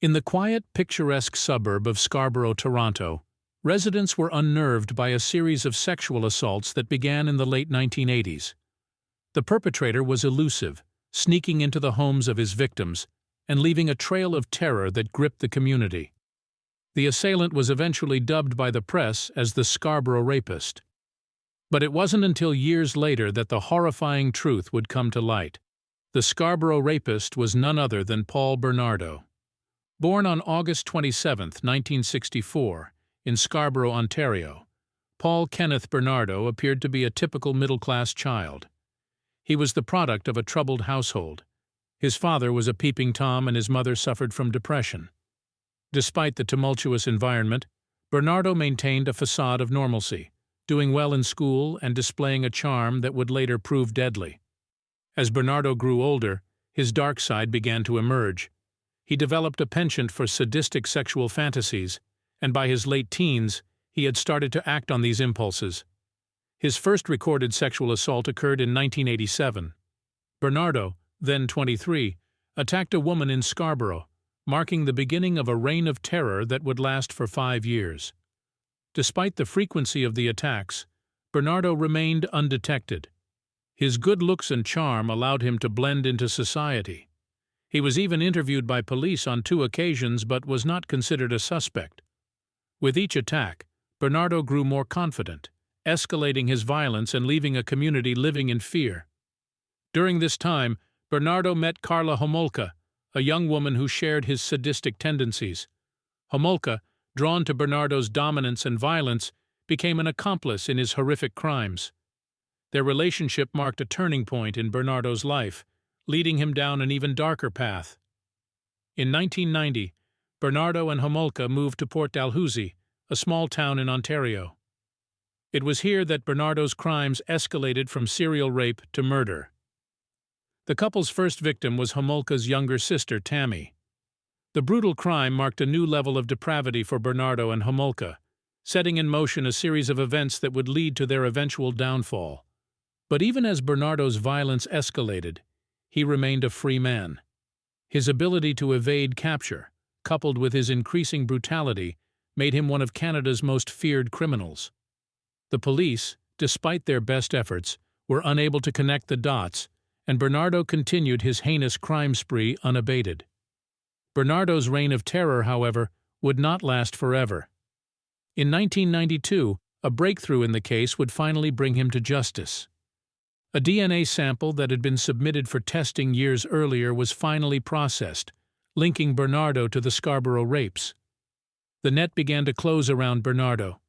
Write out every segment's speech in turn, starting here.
In the quiet, picturesque suburb of Scarborough, Toronto, residents were unnerved by a series of sexual assaults that began in the late 1980s. The perpetrator was elusive, sneaking into the homes of his victims and leaving a trail of terror that gripped the community. The assailant was eventually dubbed by the press as the Scarborough Rapist. But it wasn't until years later that the horrifying truth would come to light. The Scarborough Rapist was none other than Paul Bernardo. Born on August 27, 1964, in Scarborough, Ontario, Paul Kenneth Bernardo appeared to be a typical middle-class child. He was the product of a troubled household. His father was a peeping Tom and his mother suffered from depression. Despite the tumultuous environment, Bernardo maintained a facade of normalcy, doing well in school and displaying a charm that would later prove deadly. As Bernardo grew older, his dark side began to emerge. He developed a penchant for sadistic sexual fantasies, and by his late teens, he had started to act on these impulses. His first recorded sexual assault occurred in 1987. Bernardo, then 23, attacked a woman in Scarborough, marking the beginning of a reign of terror that would last for 5 years. Despite the frequency of the attacks, Bernardo remained undetected. His good looks and charm allowed him to blend into society. He was even interviewed by police on 2 occasions but was not considered a suspect. With each attack, Bernardo grew more confident, escalating his violence and leaving a community living in fear. During this time, Bernardo met Karla Homolka, a young woman who shared his sadistic tendencies. Homolka, drawn to Bernardo's dominance and violence, became an accomplice in his horrific crimes. Their relationship marked a turning point in Bernardo's life, leading him down an even darker path. In 1990, Bernardo and Homolka moved to Port Dalhousie, a small town in Ontario. It was here that Bernardo's crimes escalated from serial rape to murder. The couple's first victim was Homolka's younger sister, Tammy. The brutal crime marked a new level of depravity for Bernardo and Homolka, setting in motion a series of events that would lead to their eventual downfall. But even as Bernardo's violence escalated, he remained a free man. His ability to evade capture, coupled with his increasing brutality, made him one of Canada's most feared criminals. The police, despite their best efforts, were unable to connect the dots, and Bernardo continued his heinous crime spree unabated. Bernardo's reign of terror, however, would not last forever. In 1992, a breakthrough in the case would finally bring him to justice. A DNA sample that had been submitted for testing years earlier was finally processed, linking Bernardo to the Scarborough rapes. The net began to close around Bernardo,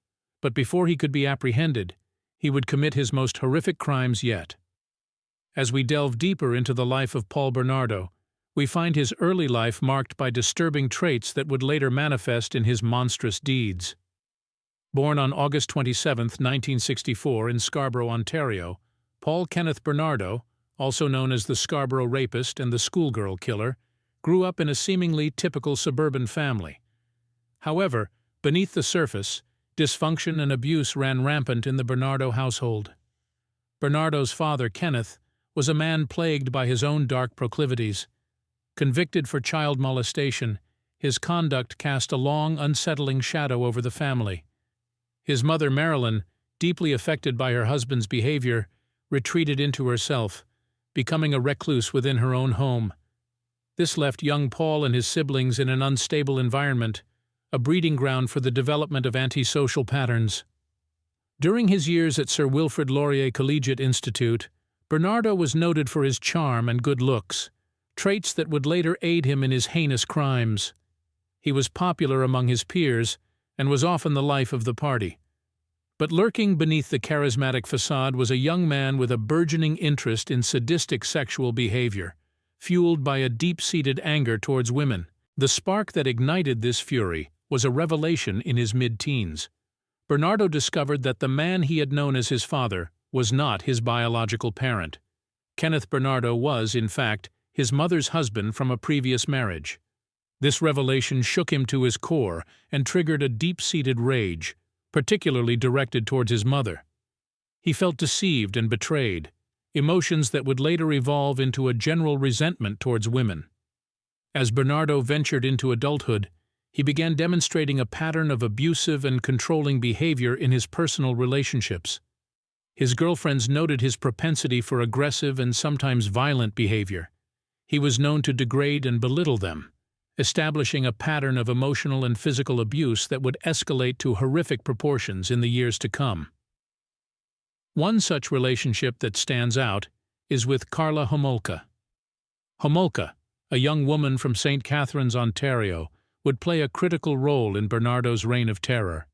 but before he could be apprehended, he would commit his most horrific crimes yet. As we delve deeper into the life of Paul Bernardo, we find his early life marked by disturbing traits that would later manifest in his monstrous deeds. Born on August 27, 1964 in Scarborough, Ontario, Paul Kenneth Bernardo, also known as the Scarborough Rapist and the Schoolgirl Killer, grew up in a seemingly typical suburban family. However, beneath the surface, dysfunction and abuse ran rampant in the Bernardo household. Bernardo's father, Kenneth, was a man plagued by his own dark proclivities. Convicted for child molestation, his conduct cast a long, unsettling shadow over the family. His mother, Marilyn, deeply affected by her husband's behavior, retreated into herself, becoming a recluse within her own home. This left young Paul and his siblings in an unstable environment, a breeding ground for the development of antisocial patterns. During his years at Sir Wilfrid Laurier Collegiate Institute, Bernardo was noted for his charm and good looks, traits that would later aid him in his heinous crimes. He was popular among his peers and was often the life of the party. But lurking beneath the charismatic facade was a young man with a burgeoning interest in sadistic sexual behavior, fueled by a deep-seated anger towards women. The spark that ignited this fury was a revelation in his mid-teens. Bernardo discovered that the man he had known as his father was not his biological parent. Kenneth Bernardo was, in fact, his mother's husband from a previous marriage. This revelation shook him to his core and triggered a deep-seated rage, particularly directed towards his mother. He felt deceived and betrayed, emotions that would later evolve into a general resentment towards women. As Bernardo ventured into adulthood, he began demonstrating a pattern of abusive and controlling behavior in his personal relationships. His girlfriends noted his propensity for aggressive and sometimes violent behavior. He was known to degrade and belittle them, establishing a pattern of emotional and physical abuse that would escalate to horrific proportions in the years to come. One such relationship that stands out is with Karla Homolka. Homolka, a young woman from St. Catharines, Ontario, would play a critical role in Bernardo's reign of terror.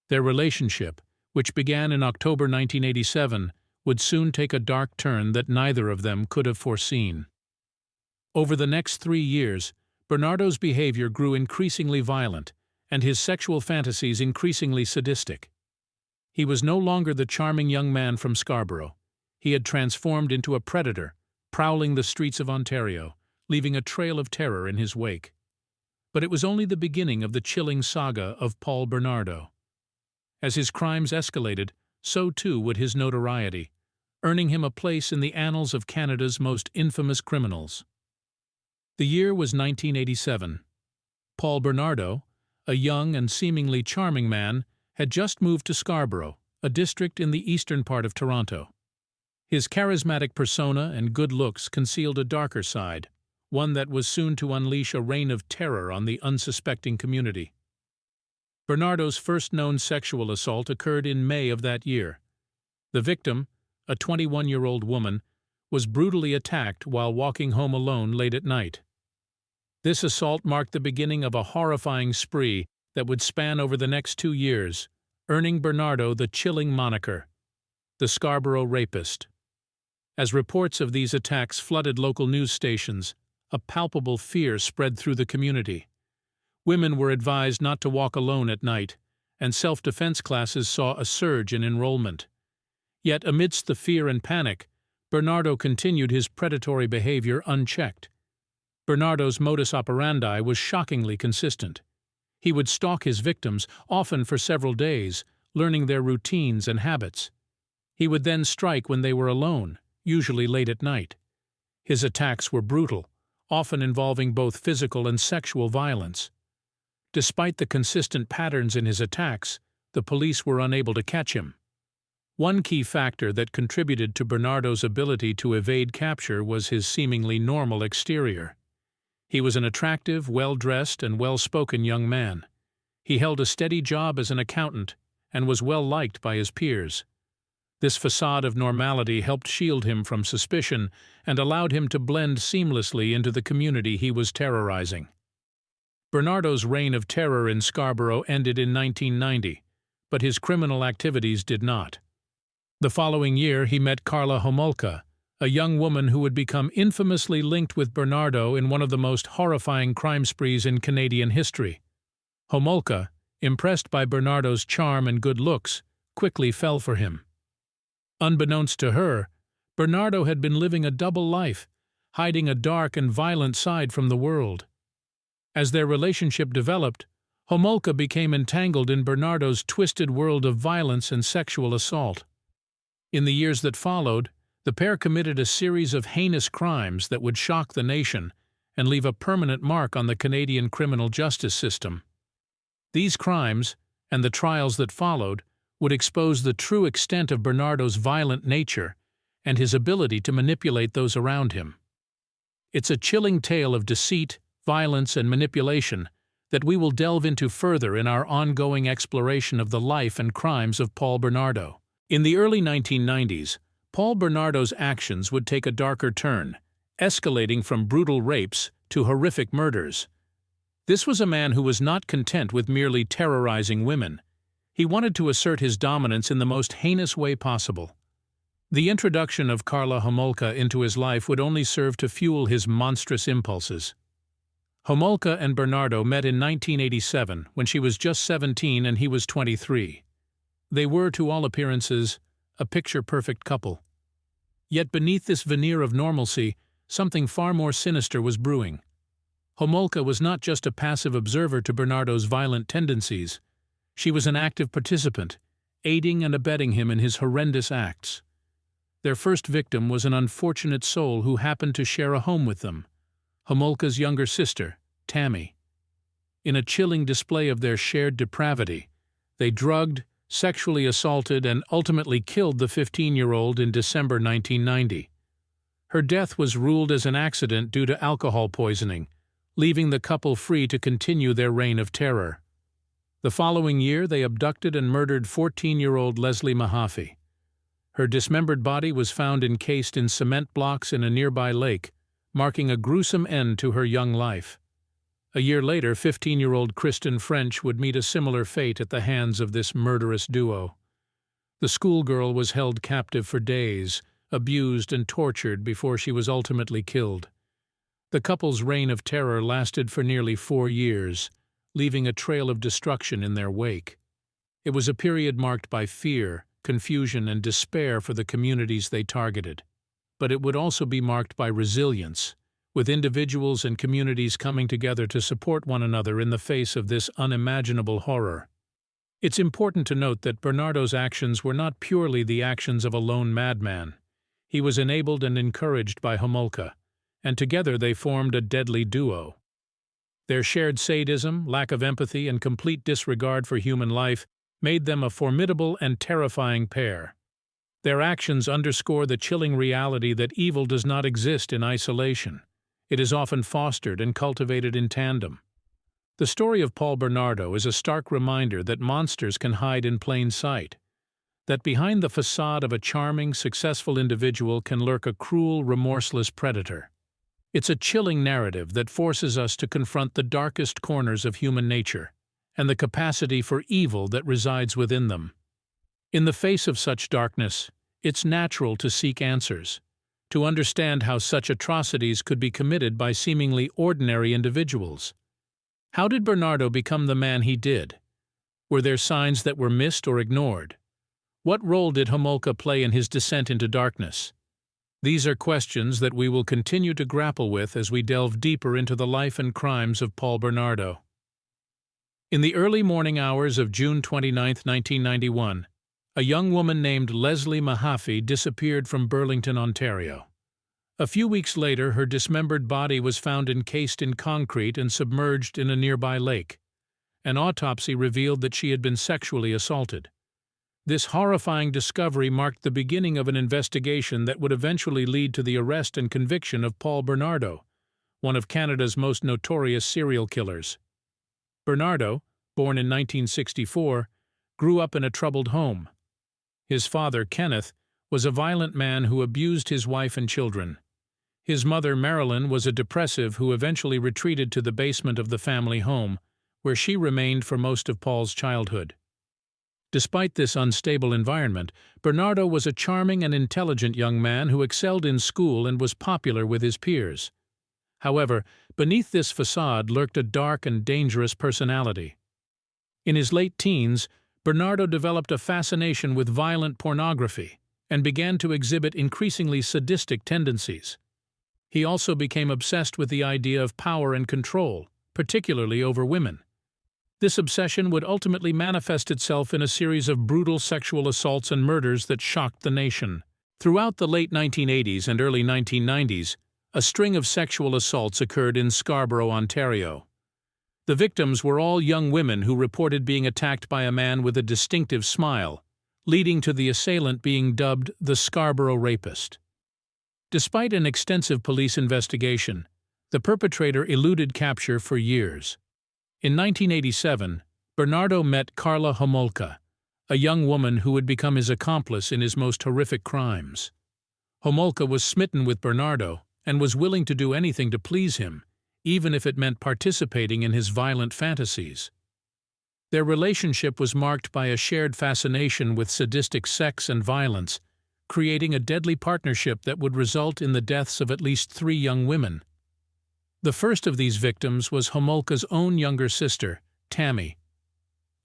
Their relationship, which began in October 1987, would soon take a dark turn that neither of them could have foreseen. Over the next 3 years, Bernardo's behavior grew increasingly violent, and his sexual fantasies increasingly sadistic. He was no longer the charming young man from Scarborough. He had transformed into a predator, prowling the streets of Ontario, leaving a trail of terror in his wake. But it was only the beginning of the chilling saga of Paul Bernardo. As his crimes escalated, so too would his notoriety, earning him a place in the annals of Canada's most infamous criminals. The year was 1987. Paul Bernardo, a young and seemingly charming man, had just moved to Scarborough, a district in the eastern part of Toronto. His charismatic persona and good looks concealed a darker side, one that was soon to unleash a reign of terror on the unsuspecting community. Bernardo's first known sexual assault occurred in May of that year. The victim, a 21-year-old woman, was brutally attacked while walking home alone late at night. This assault marked the beginning of a horrifying spree that would span over the next 2 years, earning Bernardo the chilling moniker, the Scarborough Rapist. As reports of these attacks flooded local news stations, a palpable fear spread through the community. Women were advised not to walk alone at night, and self-defense classes saw a surge in enrollment. Yet amidst the fear and panic, Bernardo continued his predatory behavior unchecked. Bernardo's modus operandi was shockingly consistent. He would stalk his victims, often for several days, learning their routines and habits. He would then strike when they were alone, usually late at night. His attacks were brutal, often involving both physical and sexual violence. Despite the consistent patterns in his attacks, the police were unable to catch him. One key factor that contributed to Bernardo's ability to evade capture was his seemingly normal exterior. He was an attractive, well-dressed, and well-spoken young man. He held a steady job as an accountant and was well-liked by his peers. This facade of normality helped shield him from suspicion and allowed him to blend seamlessly into the community he was terrorizing. Bernardo's reign of terror in Scarborough ended in 1990, but his criminal activities did not. The following year he met Karla Homolka, a young woman who would become infamously linked with Bernardo in one of the most horrifying crime sprees in Canadian history. Homolka, impressed by Bernardo's charm and good looks, quickly fell for him. Unbeknownst to her, Bernardo had been living a double life, hiding a dark and violent side from the world. As their relationship developed, Homolka became entangled in Bernardo's twisted world of violence and sexual assault. In the years that followed, the pair committed a series of heinous crimes that would shock the nation and leave a permanent mark on the Canadian criminal justice system. These crimes, and the trials that followed, would expose the true extent of Bernardo's violent nature and his ability to manipulate those around him. It's a chilling tale of deceit, violence, and manipulation that we will delve into further in our ongoing exploration of the life and crimes of Paul Bernardo. In the early 1990s, Paul Bernardo's actions would take a darker turn, escalating from brutal rapes to horrific murders. This was a man who was not content with merely terrorizing women. He wanted to assert his dominance in the most heinous way possible. The introduction of Karla Homolka into his life would only serve to fuel his monstrous impulses. Homolka and Bernardo met in 1987 when she was just 17 and he was 23. They were, to all appearances, a picture-perfect couple. Yet beneath this veneer of normalcy, something far more sinister was brewing. Homolka was not just a passive observer to Bernardo's violent tendencies. She was an active participant, aiding and abetting him in his horrendous acts. Their first victim was an unfortunate soul who happened to share a home with them. Homolka's younger sister, Tammy. In a chilling display of their shared depravity, they drugged, sexually assaulted, and ultimately killed the 15-year-old in December 1990. Her death was ruled as an accident due to alcohol poisoning, leaving the couple free to continue their reign of terror. The following year, they abducted and murdered 14-year-old Leslie Mahaffey. Her dismembered body was found encased in cement blocks in a nearby lake, marking a gruesome end to her young life. A year later, 15-year-old Kristen French would meet a similar fate at the hands of this murderous duo. The schoolgirl was held captive for days, abused and tortured before she was ultimately killed. The couple's reign of terror lasted for nearly 4 years, leaving a trail of destruction in their wake. It was a period marked by fear, confusion, and despair for the communities they targeted. But it would also be marked by resilience, with individuals and communities coming together to support one another in the face of this unimaginable horror. It's important to note that Bernardo's actions were not purely the actions of a lone madman. He was enabled and encouraged by Homolka, and together they formed a deadly duo. Their shared sadism, lack of empathy, and complete disregard for human life made them a formidable and terrifying pair. Their actions underscore the chilling reality that evil does not exist in isolation. It is often fostered and cultivated in tandem. The story of Paul Bernardo is a stark reminder that monsters can hide in plain sight, that behind the facade of a charming, successful individual can lurk a cruel, remorseless predator. It's a chilling narrative that forces us to confront the darkest corners of human nature and the capacity for evil that resides within them. In the face of such darkness, it's natural to seek answers, to understand how such atrocities could be committed by seemingly ordinary individuals. How did Bernardo become the man he did? Were there signs that were missed or ignored? What role did Homolka play in his descent into darkness? These are questions that we will continue to grapple with as we delve deeper into the life and crimes of Paul Bernardo. In the early morning hours of June 29, 1991, a young woman named Leslie Mahaffey disappeared from Burlington, Ontario. A few weeks later, her dismembered body was found encased in concrete and submerged in a nearby lake. An autopsy revealed that she had been sexually assaulted. This horrifying discovery marked the beginning of an investigation that would eventually lead to the arrest and conviction of Paul Bernardo, one of Canada's most notorious serial killers. Bernardo, born in 1964, grew up in a troubled home. His father, Kenneth, was a violent man who abused his wife and children. His mother, Marilyn, was a depressive who eventually retreated to the basement of the family home, where she remained for most of Paul's childhood. Despite this unstable environment, Bernardo was a charming and intelligent young man who excelled in school and was popular with his peers. However, beneath this facade lurked a dark and dangerous personality. In his late teens, Bernardo developed a fascination with violent pornography and began to exhibit increasingly sadistic tendencies. He also became obsessed with the idea of power and control, particularly over women. This obsession would ultimately manifest itself in a series of brutal sexual assaults and murders that shocked the nation. Throughout the late 1980s and early 1990s, a string of sexual assaults occurred in Scarborough, Ontario. The victims were all young women who reported being attacked by a man with a distinctive smile, leading to the assailant being dubbed the Scarborough Rapist. Despite an extensive police investigation, the perpetrator eluded capture for years. In 1987, Bernardo met Karla Homolka, a young woman who would become his accomplice in his most horrific crimes. Homolka was smitten with Bernardo and was willing to do anything to please him, even if it meant participating in his violent fantasies. Their relationship was marked by a shared fascination with sadistic sex and violence, creating a deadly partnership that would result in the deaths of at least 3 young women. The first of these victims was Homolka's own younger sister, Tammy.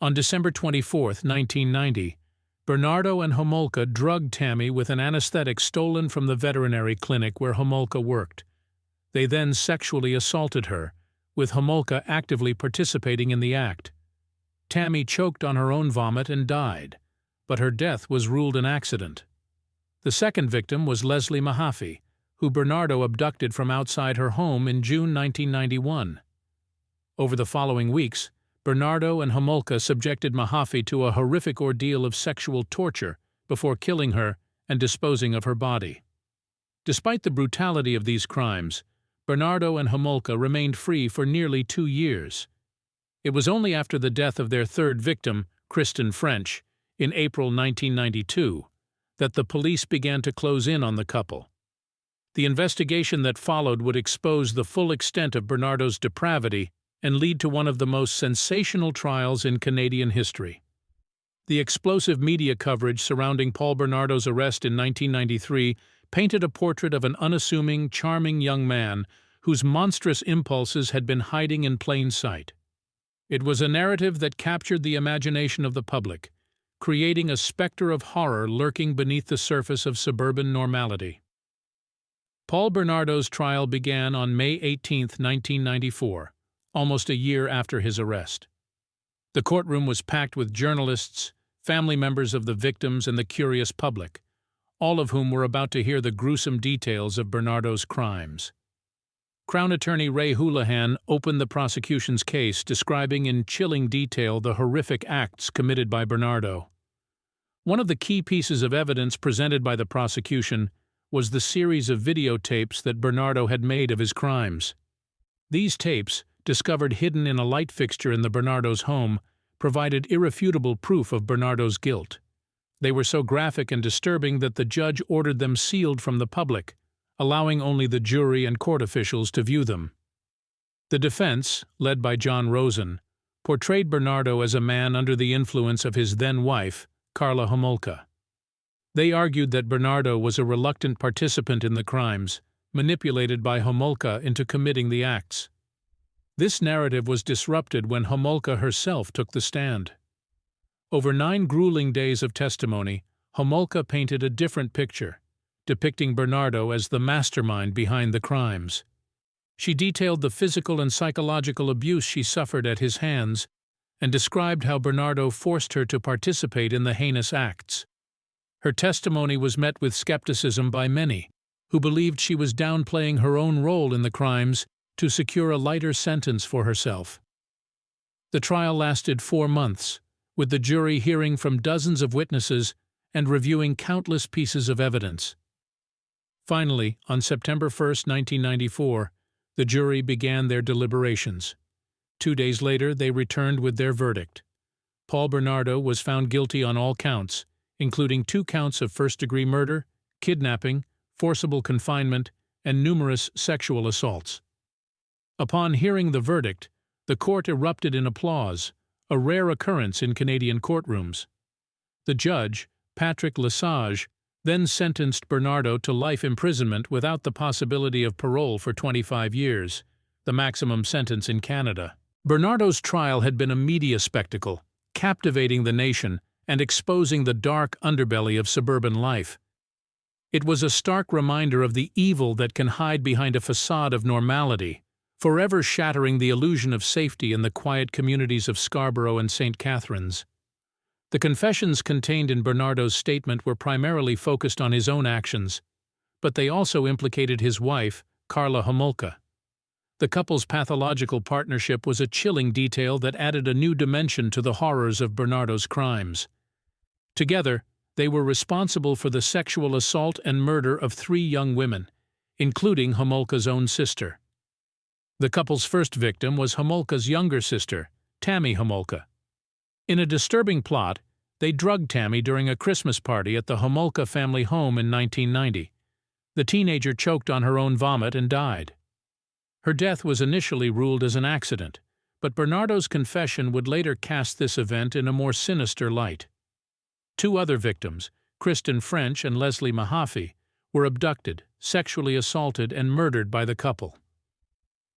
On December 24, 1990, Bernardo and Homolka drugged Tammy with an anesthetic stolen from the veterinary clinic where Homolka worked. They then sexually assaulted her, with Homolka actively participating in the act. Tammy choked on her own vomit and died, but her death was ruled an accident. The second victim was Leslie Mahaffey, who Bernardo abducted from outside her home in June 1991. Over the following weeks, Bernardo and Homolka subjected Mahaffey to a horrific ordeal of sexual torture before killing her and disposing of her body. Despite the brutality of these crimes, Bernardo and Homolka remained free for nearly 2 years. It was only after the death of their third victim, Kristen French, in April 1992, that the police began to close in on the couple. The investigation that followed would expose the full extent of Bernardo's depravity and lead to one of the most sensational trials in Canadian history. The explosive media coverage surrounding Paul Bernardo's arrest in 1993 painted a portrait of an unassuming, charming young man whose monstrous impulses had been hiding in plain sight. It was a narrative that captured the imagination of the public, creating a specter of horror lurking beneath the surface of suburban normality. Paul Bernardo's trial began on May 18, 1994, almost a year after his arrest. The courtroom was packed with journalists, family members of the victims, and the curious public, all of whom were about to hear the gruesome details of Bernardo's crimes. Crown Attorney Ray Houlihan opened the prosecution's case, describing in chilling detail the horrific acts committed by Bernardo. One of the key pieces of evidence presented by the prosecution was the series of videotapes that Bernardo had made of his crimes. These tapes, discovered hidden in a light fixture in the Bernardo's home, provided irrefutable proof of Bernardo's guilt. They were so graphic and disturbing that the judge ordered them sealed from the public, allowing only the jury and court officials to view them. The defense, led by John Rosen, portrayed Bernardo as a man under the influence of his then-wife, Karla Homolka. They argued that Bernardo was a reluctant participant in the crimes, manipulated by Homolka into committing the acts. This narrative was disrupted when Homolka herself took the stand. Over 9 grueling days of testimony, Homolka painted a different picture, depicting Bernardo as the mastermind behind the crimes. She detailed the physical and psychological abuse she suffered at his hands and described how Bernardo forced her to participate in the heinous acts. Her testimony was met with skepticism by many, who believed she was downplaying her own role in the crimes to secure a lighter sentence for herself. The trial lasted 4 months, with the jury hearing from dozens of witnesses and reviewing countless pieces of evidence. Finally, on September 1, 1994, the jury began their deliberations. 2 days later, they returned with their verdict. Paul Bernardo was found guilty on all counts, including 2 counts of first-degree murder, kidnapping, forcible confinement, and numerous sexual assaults. Upon hearing the verdict, the court erupted in applause, a rare occurrence in Canadian courtrooms. The judge, Patrick Lesage, then sentenced Bernardo to life imprisonment without the possibility of parole for 25 years, the maximum sentence in Canada. Bernardo's trial had been a media spectacle, captivating the nation and exposing the dark underbelly of suburban life. It was a stark reminder of the evil that can hide behind a facade of normality, forever shattering the illusion of safety in the quiet communities of Scarborough and St. Catharines. The confessions contained in Bernardo's statement were primarily focused on his own actions, but they also implicated his wife, Karla Homolka. The couple's pathological partnership was a chilling detail that added a new dimension to the horrors of Bernardo's crimes. Together, they were responsible for the sexual assault and murder of 3 young women, including Homolka's own sister. The couple's first victim was Homolka's younger sister, Tammy Homolka. In a disturbing plot, they drugged Tammy during a Christmas party at the Homolka family home in 1990. The teenager choked on her own vomit and died. Her death was initially ruled as an accident, but Bernardo's confession would later cast this event in a more sinister light. 2 other victims, Kristen French and Leslie Mahaffey, were abducted, sexually assaulted, and murdered by the couple.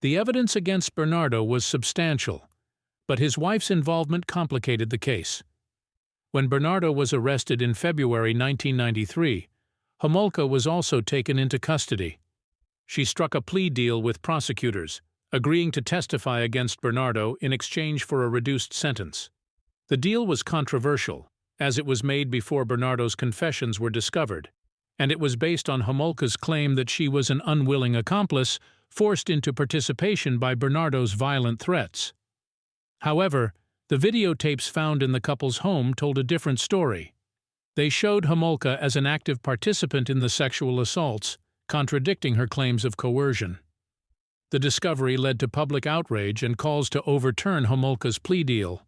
The evidence against Bernardo was substantial, but his wife's involvement complicated the case. When Bernardo was arrested in February 1993, Homolka was also taken into custody. She struck a plea deal with prosecutors, agreeing to testify against Bernardo in exchange for a reduced sentence. The deal was controversial, as it was made before Bernardo's confessions were discovered, and it was based on Homolka's claim that she was an unwilling accomplice forced into participation by Bernardo's violent threats. However, the videotapes found in the couple's home told a different story. They showed Homolka as an active participant in the sexual assaults, contradicting her claims of coercion. The discovery led to public outrage and calls to overturn Homolka's plea deal,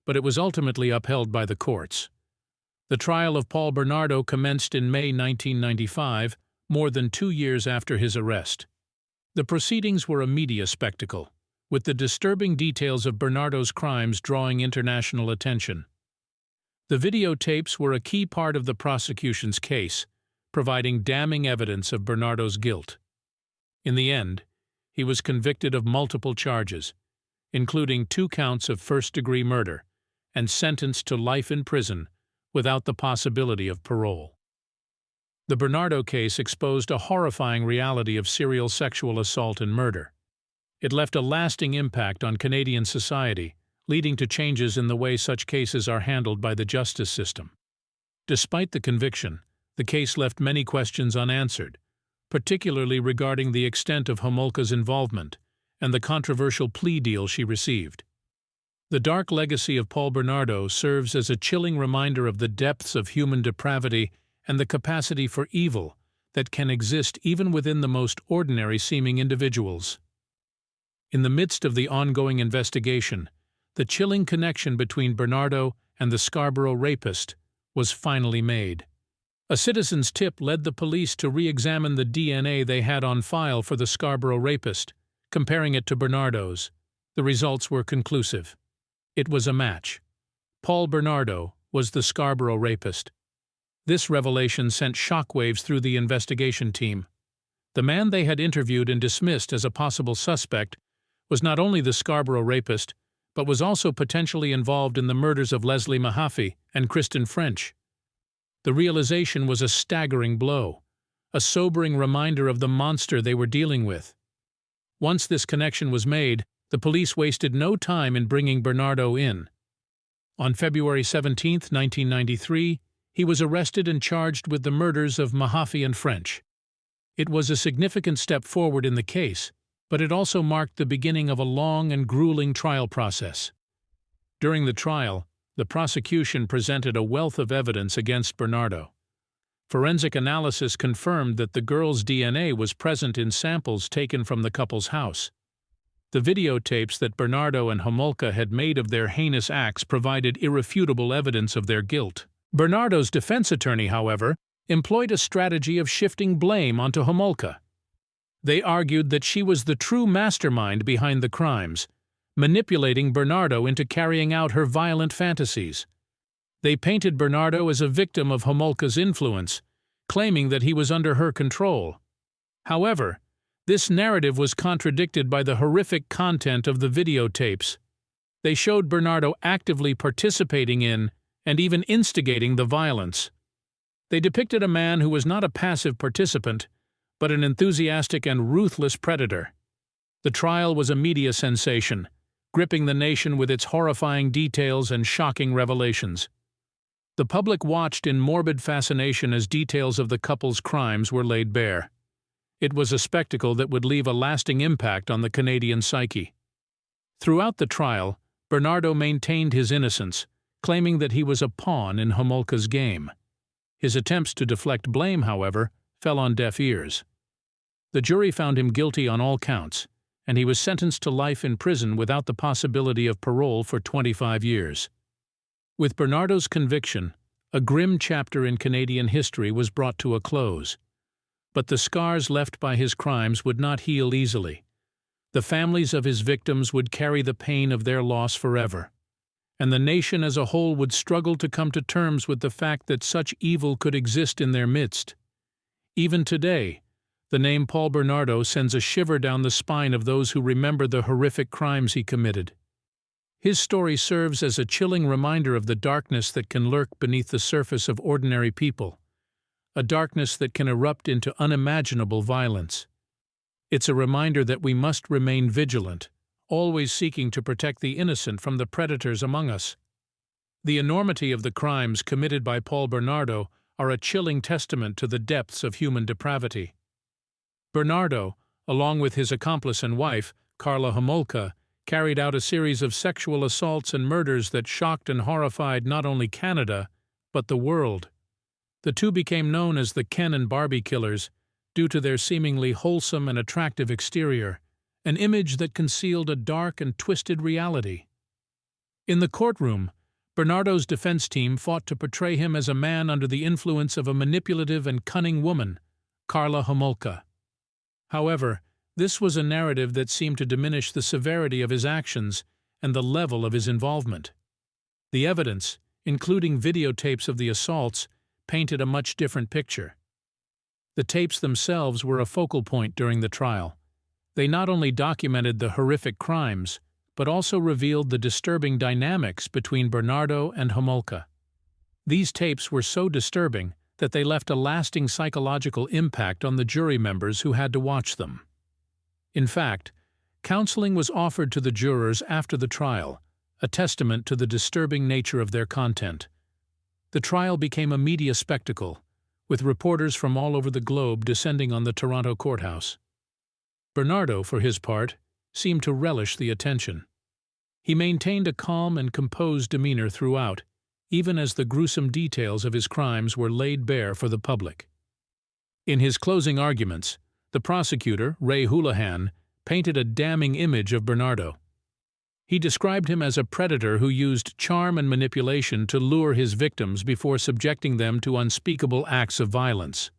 but it was ultimately upheld by the courts. The trial of Paul Bernardo commenced in May 1995, more than 2 years after his arrest. The proceedings were a media spectacle, with the disturbing details of Bernardo's crimes drawing international attention. The videotapes were a key part of the prosecution's case, providing damning evidence of Bernardo's guilt. In the end, he was convicted of multiple charges, including 2 counts of first-degree murder, and sentenced to life in prison without the possibility of parole. The Bernardo case exposed a horrifying reality of serial sexual assault and murder. It left a lasting impact on Canadian society, leading to changes in the way such cases are handled by the justice system. Despite the conviction, the case left many questions unanswered, particularly regarding the extent of Homolka's involvement and the controversial plea deal she received. The dark legacy of Paul Bernardo serves as a chilling reminder of the depths of human depravity and the capacity for evil that can exist even within the most ordinary-seeming individuals. In the midst of the ongoing investigation, the chilling connection between Bernardo and the Scarborough rapist was finally made. A citizen's tip led the police to re-examine the DNA they had on file for the Scarborough rapist, comparing it to Bernardo's. The results were conclusive. It was a match. Paul Bernardo was the Scarborough rapist. This revelation sent shockwaves through the investigation team. The man they had interviewed and dismissed as a possible suspect was not only the Scarborough rapist, but was also potentially involved in the murders of Leslie Mahaffey and Kristen French. The realization was a staggering blow, a sobering reminder of the monster they were dealing with. Once this connection was made, the police wasted no time in bringing Bernardo in. On February 17, 1993, he was arrested and charged with the murders of Mahaffey and French. It was a significant step forward in the case, but it also marked the beginning of a long and grueling trial process. During the trial, the prosecution presented a wealth of evidence against Bernardo. Forensic analysis confirmed that the girl's DNA was present in samples taken from the couple's house. The videotapes that Bernardo and Homolka had made of their heinous acts provided irrefutable evidence of their guilt. Bernardo's defense attorney, however, employed a strategy of shifting blame onto Homolka. They argued that she was the true mastermind behind the crimes, manipulating Bernardo into carrying out her violent fantasies. They painted Bernardo as a victim of Homolka's influence, claiming that he was under her control. However, this narrative was contradicted by the horrific content of the videotapes. They showed Bernardo actively participating in and even instigating the violence. They depicted a man who was not a passive participant, but an enthusiastic and ruthless predator. The trial was a media sensation, gripping the nation with its horrifying details and shocking revelations. The public watched in morbid fascination as details of the couple's crimes were laid bare. It was a spectacle that would leave a lasting impact on the Canadian psyche. Throughout the trial, Bernardo maintained his innocence, claiming that he was a pawn in Homolka's game. His attempts to deflect blame, however, fell on deaf ears. The jury found him guilty on all counts, and he was sentenced to life in prison without the possibility of parole for 25 years. With Bernardo's conviction, a grim chapter in Canadian history was brought to a close. But the scars left by his crimes would not heal easily. The families of his victims would carry the pain of their loss forever, and the nation as a whole would struggle to come to terms with the fact that such evil could exist in their midst. Even today, the name Paul Bernardo sends a shiver down the spine of those who remember the horrific crimes he committed. His story serves as a chilling reminder of the darkness that can lurk beneath the surface of ordinary people, a darkness that can erupt into unimaginable violence. It's a reminder that we must remain vigilant, always seeking to protect the innocent from the predators among us. The enormity of the crimes committed by Paul Bernardo are a chilling testament to the depths of human depravity. Bernardo, along with his accomplice and wife, Karla Homolka, carried out a series of sexual assaults and murders that shocked and horrified not only Canada, but the world. The two became known as the Ken and Barbie Killers due to their seemingly wholesome and attractive exterior, an image that concealed a dark and twisted reality. In the courtroom, Bernardo's defense team fought to portray him as a man under the influence of a manipulative and cunning woman, Karla Homolka. However, this was a narrative that seemed to diminish the severity of his actions and the level of his involvement. The evidence, including videotapes of the assaults, painted a much different picture. The tapes themselves were a focal point during the trial. They not only documented the horrific crimes, but also revealed the disturbing dynamics between Bernardo and Homolka. These tapes were so disturbing that they left a lasting psychological impact on the jury members who had to watch them. In fact, counseling was offered to the jurors after the trial, a testament to the disturbing nature of their content. The trial became a media spectacle, with reporters from all over the globe descending on the Toronto courthouse. Bernardo, for his part, seemed to relish the attention. He maintained a calm and composed demeanor throughout, even as the gruesome details of his crimes were laid bare for the public. In his closing arguments, the prosecutor, Ray Houlihan, painted a damning image of Bernardo. He described him as a predator who used charm and manipulation to lure his victims before subjecting them to unspeakable acts of violence.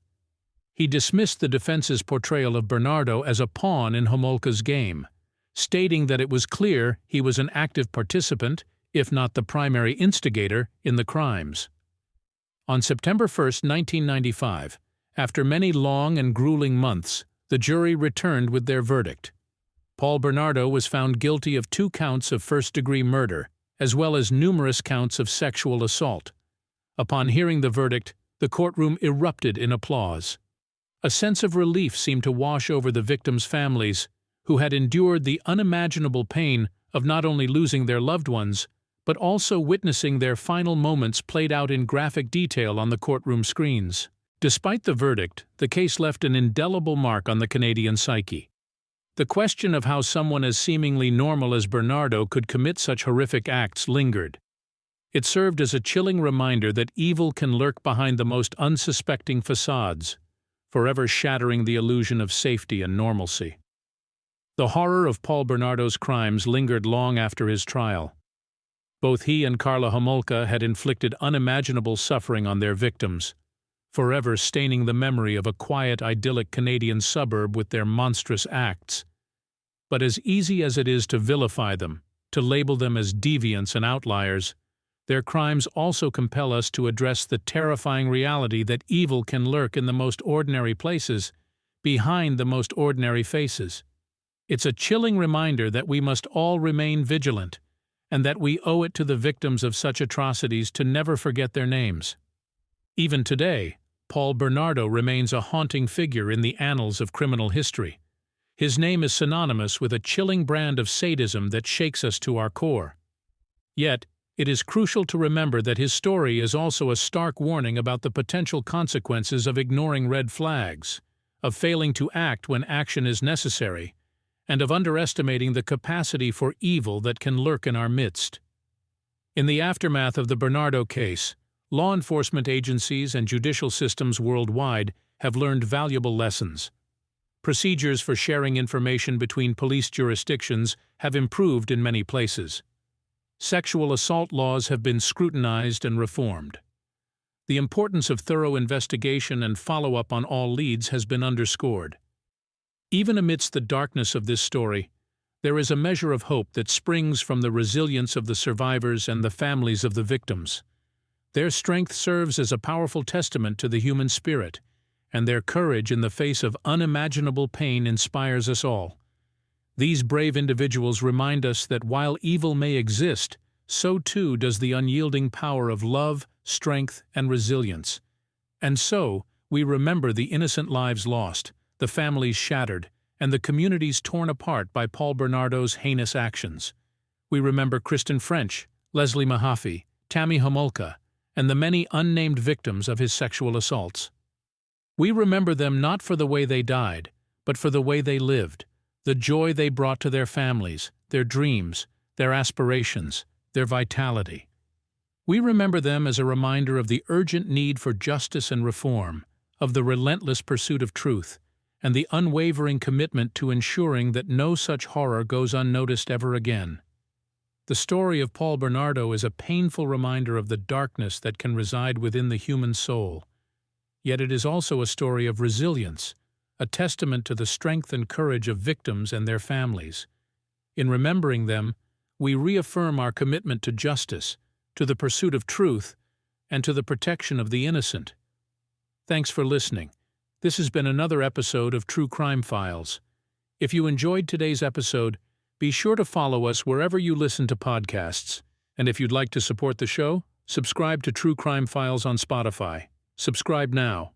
He dismissed the defense's portrayal of Bernardo as a pawn in Homolka's game, stating that it was clear he was an active participant, if not the primary instigator, in the crimes. On September 1, 1995, after many long and grueling months, the jury returned with their verdict. Paul Bernardo was found guilty of 2 counts of first-degree murder, as well as numerous counts of sexual assault. Upon hearing the verdict, the courtroom erupted in applause. A sense of relief seemed to wash over the victims' families, who had endured the unimaginable pain of not only losing their loved ones, but also witnessing their final moments played out in graphic detail on the courtroom screens. Despite the verdict, the case left an indelible mark on the Canadian psyche. The question of how someone as seemingly normal as Bernardo could commit such horrific acts lingered. It served as a chilling reminder that evil can lurk behind the most unsuspecting facades, forever shattering the illusion of safety and normalcy. The horror of Paul Bernardo's crimes lingered long after his trial. Both he and Karla Homolka had inflicted unimaginable suffering on their victims, forever staining the memory of a quiet, idyllic Canadian suburb with their monstrous acts. But as easy as it is to vilify them, to label them as deviants and outliers, their crimes also compel us to address the terrifying reality that evil can lurk in the most ordinary places, behind the most ordinary faces. It's a chilling reminder that we must all remain vigilant, and that we owe it to the victims of such atrocities to never forget their names. Even today, Paul Bernardo remains a haunting figure in the annals of criminal history. His name is synonymous with a chilling brand of sadism that shakes us to our core. Yet, it is crucial to remember that his story is also a stark warning about the potential consequences of ignoring red flags, of failing to act when action is necessary, and of underestimating the capacity for evil that can lurk in our midst. In the aftermath of the Bernardo case, law enforcement agencies and judicial systems worldwide have learned valuable lessons. Procedures for sharing information between police jurisdictions have improved in many places. Sexual assault laws have been scrutinized and reformed. The importance of thorough investigation and follow-up on all leads has been underscored. Even amidst the darkness of this story, there is a measure of hope that springs from the resilience of the survivors and the families of the victims. Their strength serves as a powerful testament to the human spirit, and their courage in the face of unimaginable pain inspires us all. These brave individuals remind us that while evil may exist, so too does the unyielding power of love, strength, and resilience. And so, we remember the innocent lives lost, the families shattered, and the communities torn apart by Paul Bernardo's heinous actions. We remember Kristen French, Leslie Mahaffey, Tammy Homolka, and the many unnamed victims of his sexual assaults. We remember them not for the way they died, but for the way they lived, the joy they brought to their families, their dreams, their aspirations, their vitality. We remember them as a reminder of the urgent need for justice and reform, of the relentless pursuit of truth, and the unwavering commitment to ensuring that no such horror goes unnoticed ever again. The story of Paul Bernardo is a painful reminder of the darkness that can reside within the human soul. Yet it is also a story of resilience, a testament to the strength and courage of victims and their families. In remembering them, we reaffirm our commitment to justice, to the pursuit of truth, and to the protection of the innocent. Thanks for listening. This has been another episode of True Crime Files. If you enjoyed today's episode, be sure to follow us wherever you listen to podcasts. And if you'd like to support the show, subscribe to True Crime Files on Spotify. Subscribe now.